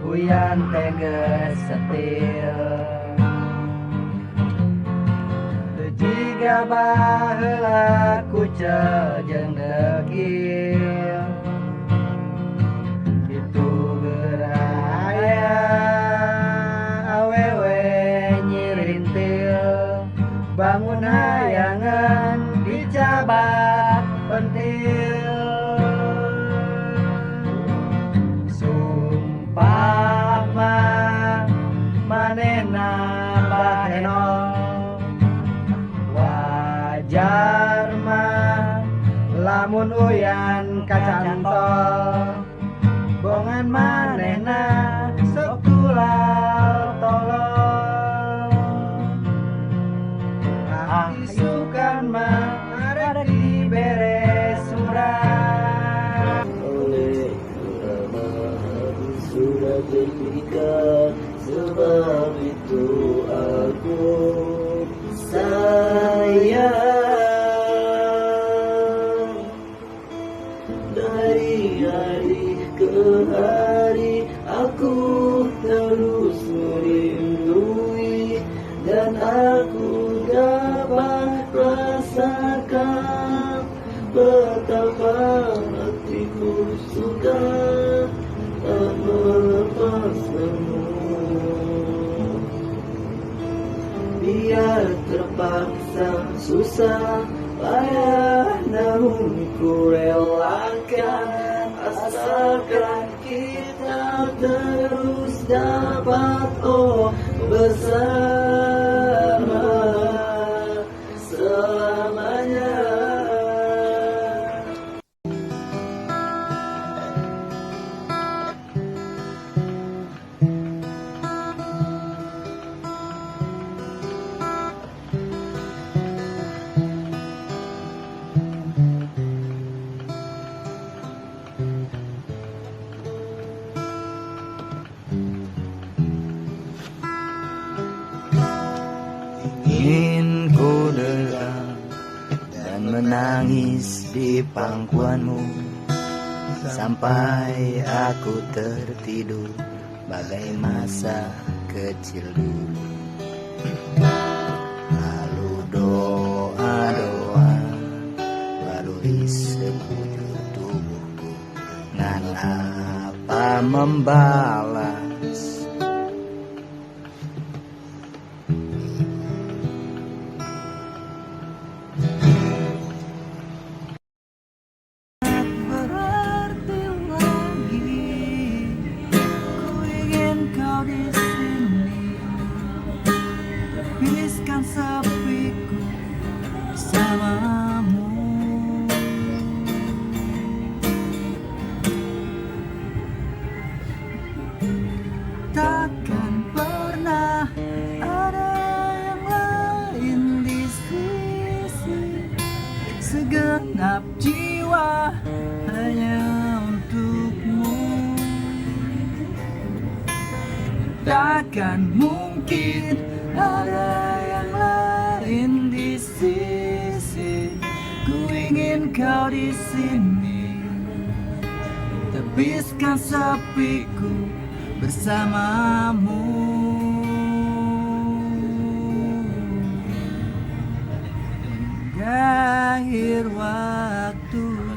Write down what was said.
Uyan teges setir jika baheula kucel jeung dekil itu geraya awewe nyirintil bangun hayangan dicabat pentil sumpah mah manehna bahenol wajar mah lamun uyan kacantol bongan manehna sok tulal tolol isukan mah arek dibere surat oleh Tuhan sudah berikan sebab itu aku sayang dari hari ke hari aku terus merindui dan aku dapat rasakan betapa hatiku suka tak melepaskanmu. Biar terpaksa susah payah namun ku relakan asalkan kita terus dapat bersama selamanya. Ingin ku deram dan menangis di pangkuanmu sampai aku tertidur bagai masa kecil dulu. Lalu doa-doa baluri sekujur tubuhku ngan apa membalas di sini, habiskan sepiku bersamamu. Takkan pernah ada yang lain di sisi segenap jiwa hanya untukmu. Takkan mungkin ada yang lain di sisi. Ku ingin kau di sini, tebiskan sepiku bersamamu. Hingga akhir waktu.